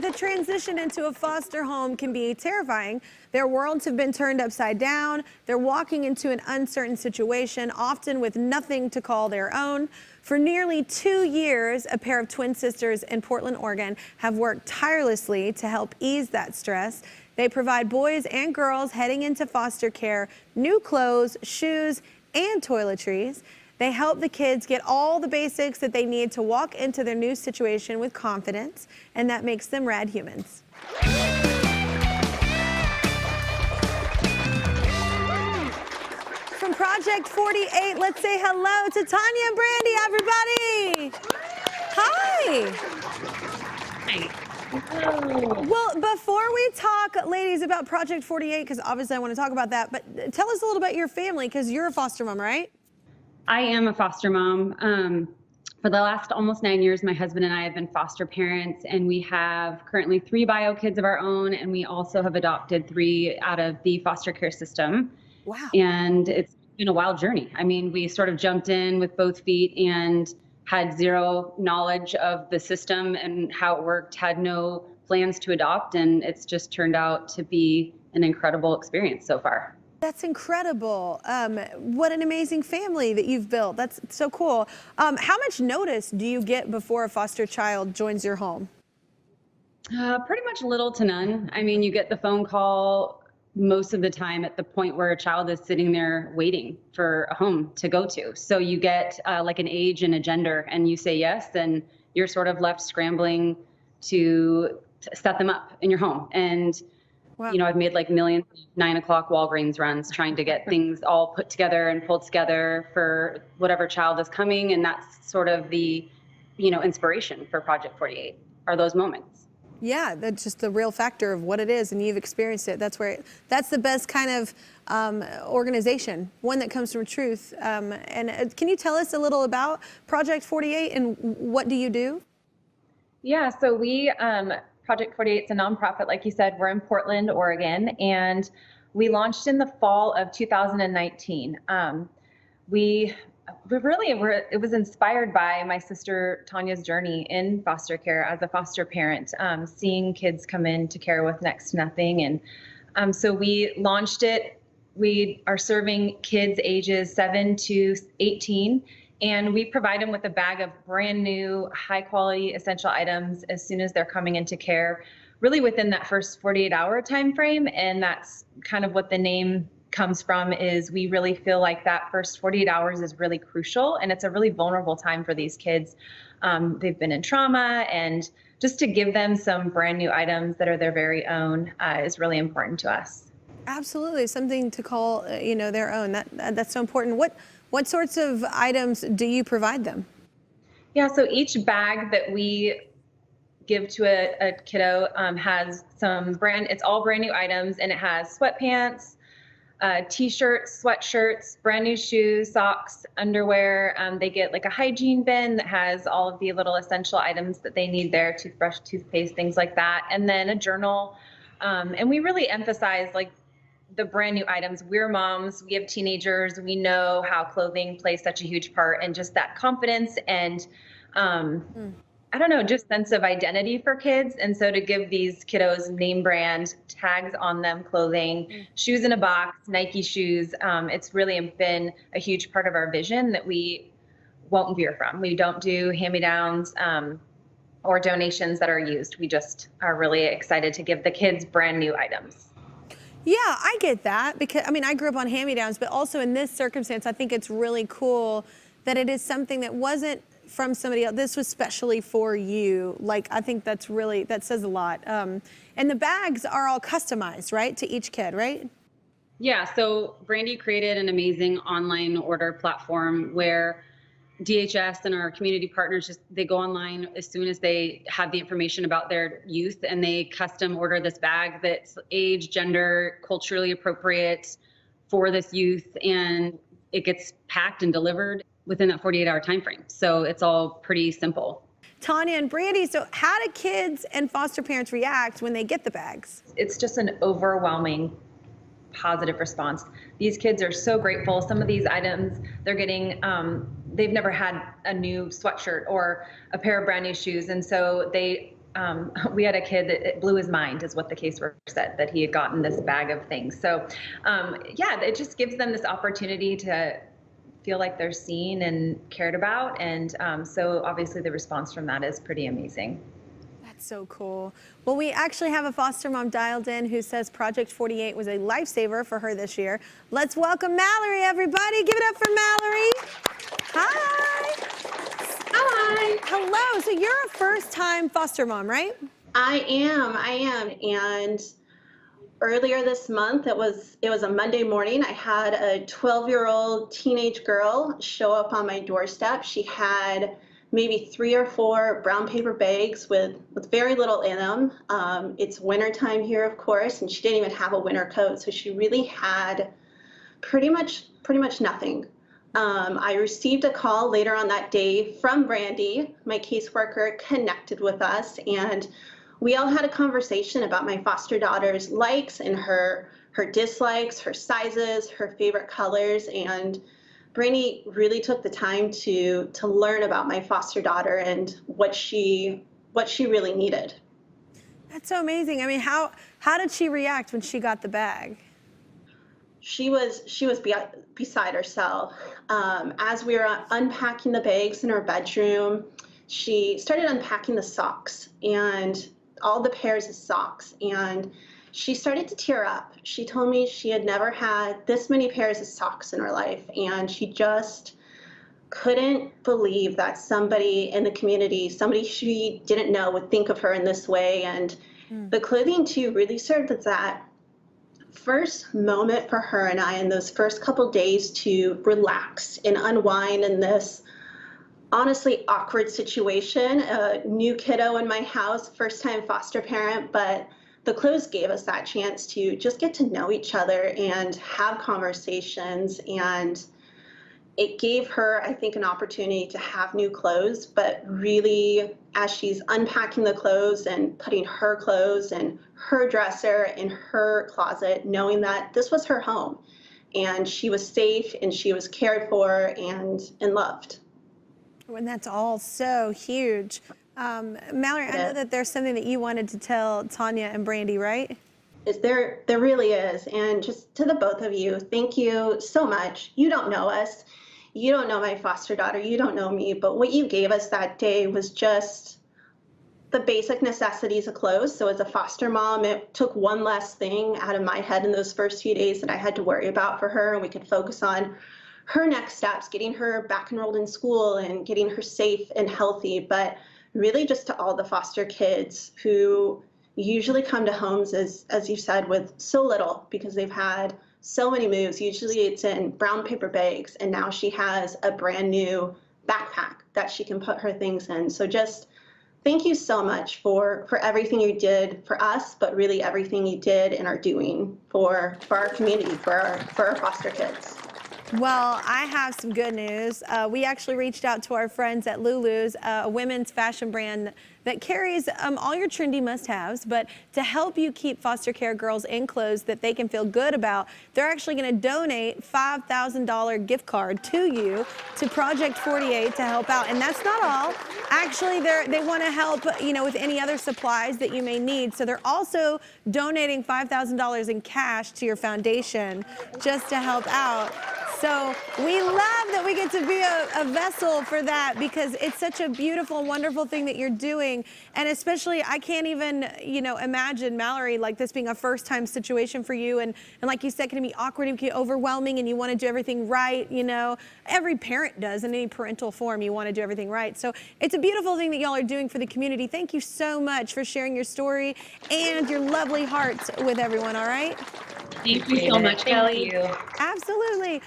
the transition into a foster home can be terrifying. Their worlds have been turned upside down. They're walking into an uncertain situation, often with nothing to call their own. For nearly 2 years, a pair of twin sisters in Portland, Oregon have worked tirelessly to help ease that stress. They provide boys and girls heading into foster care new clothes, shoes, and toiletries. They help the kids get all the basics that they need to walk into their new situation with confidence, and that makes them rad humans. From Project 48, let's say hello to Tanya and Brandy, everybody. Hi. Hi. Well, before we talk, ladies, about Project 48, because obviously I want to talk about that, but tell us a little about your family, because you're a foster mom, right? I am a foster mom. For the last almost 9 years, my husband and I have been foster parents, and we have currently 3 bio kids of our own, and we also have adopted 3 out of the foster care system. Wow. And it's been a wild journey. I mean, we sort of jumped in with both feet and had zero knowledge of the system and how it worked, had no plans to adopt, and it's just turned out to be an incredible experience so far. That's incredible. What an amazing family that you've built. That's so cool. How much notice do you get before a foster child joins your home? Pretty much little to none. I mean, you get the phone call most of the time at the point where a child is sitting there waiting for a home to go to. So you get like an age and a gender, and you say yes, and you're sort of left scrambling to set them up in your home. And Wow. you know, I've made like millions of 9 o'clock Walgreens runs trying to get things all put together and pulled together for whatever child is coming. And that's sort of the, you know, inspiration for Project 48 are those moments. Yeah, that's just the real factor of what it is, and you've experienced it. That's where that's the best kind of organization, one that comes from truth. And can you tell us a little about Project 48 and what do you do? Yeah, so we Project 48 is a nonprofit, like you said. We're in Portland, Oregon, and we launched in the fall of 2019. It was inspired by my sister Tanya's journey in foster care as a foster parent, seeing kids come into care with next to nothing. And so we launched it. We are serving kids ages 7 to 18. And we provide them with a bag of brand new, high quality essential items as soon as they're coming into care, really within that first 48-hour time frame. And that's kind of what the name comes from, is we really feel like that first 48 hours is really crucial. And it's a really vulnerable time for these kids. They've been in trauma, and just to give them some brand new items that are their very own is really important to us. Absolutely, something to call their own. That's so important. What sorts of items do you provide them? Yeah, so each bag that we give to a kiddo has it's all brand new items, and it has sweatpants, t-shirts, sweatshirts, brand new shoes, socks, underwear. They get like a hygiene bin that has all of the little essential items that they need there, toothbrush, toothpaste, things like that, and then a journal. And we really emphasize like the brand new items. We're moms, we have teenagers, we know how clothing plays such a huge part, and just that confidence and I don't know, just sense of identity for kids. And so to give these kiddos name brand tags on them, clothing, shoes in a box, Nike shoes, it's really been a huge part of our vision that we won't veer from. We don't do hand-me-downs or donations that are used. We just are really excited to give the kids brand new items. Yeah, I get that, because I mean, I grew up on hand-me-downs, but also in this circumstance, I think it's really cool that it is something that wasn't from somebody else. This was specially for you. Like, I think that says a lot. And the bags are all customized, right, to each kid, right? Yeah, so Brandy created an amazing online order platform where DHS and our community partners they go online as soon as they have the information about their youth, and they custom order this bag that's age, gender, culturally appropriate for this youth, and it gets packed and delivered within that 48-hour time frame. So it's all pretty simple. Tanya and Brandy, so how do kids and foster parents react when they get the bags? It's just an overwhelming positive response. These kids are so grateful. Some of these items they're getting, they've never had a new sweatshirt or a pair of brand new shoes. And so they we had a kid that it blew his mind, is what the caseworker said, that he had gotten this bag of things. So yeah, it just gives them this opportunity to feel like they're seen and cared about. And so obviously the response from that is pretty amazing. That's so cool. Well, we actually have a foster mom dialed in who says Project 48 was a lifesaver for her this year. Let's welcome Mallory, everybody. Give it up for Mallory. Hi. Hi. Hello. So you're a first-time foster mom, right? I am. And earlier this month, it was a Monday morning, I had a 12-year-old teenage girl show up on my doorstep. She had maybe 3 or 4 brown paper bags with very little in them. It's wintertime here, of course, and she didn't even have a winter coat, so she really had pretty much nothing. I received a call later on that day from Brandy. My caseworker connected with us, and we all had a conversation about my foster daughter's likes and her dislikes, her sizes, her favorite colors, and Brandy really took the time to learn about my foster daughter and what she really needed. That's so amazing. I mean, how did she react when she got the bag? She was beside herself. As we were unpacking the bags in her bedroom, she started unpacking the socks and all the pairs of socks, and she started to tear up. She told me she had never had this many pairs of socks in her life, and she just couldn't believe that somebody in the community, somebody she didn't know, would think of her in this way. And the clothing too really served as that first moment for her and I in those first couple days to relax and unwind in this honestly awkward situation. A new kiddo in my house, first time foster parent, but the clothes gave us that chance to just get to know each other and have conversations. And it gave her, I think, an opportunity to have new clothes, but really, as she's unpacking the clothes and putting her clothes in her dresser, in her closet, knowing that this was her home and she was safe and she was cared for and loved. And that's all so huge. Mallory, I know that there's something that you wanted to tell Tanya and Brandy, right? There really is. And just to the both of you, thank you so much. You don't know us. You don't know my foster daughter. You don't know me. But what you gave us that day was just the basic necessities of clothes. So as a foster mom, it took one less thing out of my head in those first few days that I had to worry about for her. And we could focus on her next steps, getting her back enrolled in school and getting her safe and healthy. But really just to all the foster kids who usually come to homes, as you said, with so little because they've had so many moves. Usually it's in brown paper bags, and now she has a brand new backpack that she can put her things in. So just thank you so much for everything you did for us, but really everything you did and are doing for our community, for our foster kids. Well, I have some good news. We actually reached out to our friends at Lulu's, a women's fashion brand that carries all your trendy must-haves, but to help you keep foster care girls in clothes that they can feel good about, they're actually going to donate $5,000 gift card to you to Project 48 to help out. And that's not all. Actually, they want to help, with any other supplies that you may need. So they're also donating $5,000 in cash to your foundation just to help out. So we love that we get to be a vessel for that, because it's such a beautiful, wonderful thing that you're doing. And especially, I can't even, imagine, Mallory, like this being a first-time situation for you. And like you said, it can be awkward, it can be overwhelming, and you want to do everything right, Every parent does in any parental form. You want to do everything right. So it's a beautiful thing that y'all are doing for the community. Thank you so much for sharing your story and your lovely hearts with everyone, all right? Thank you so much, Kelly. Thank you. Absolutely.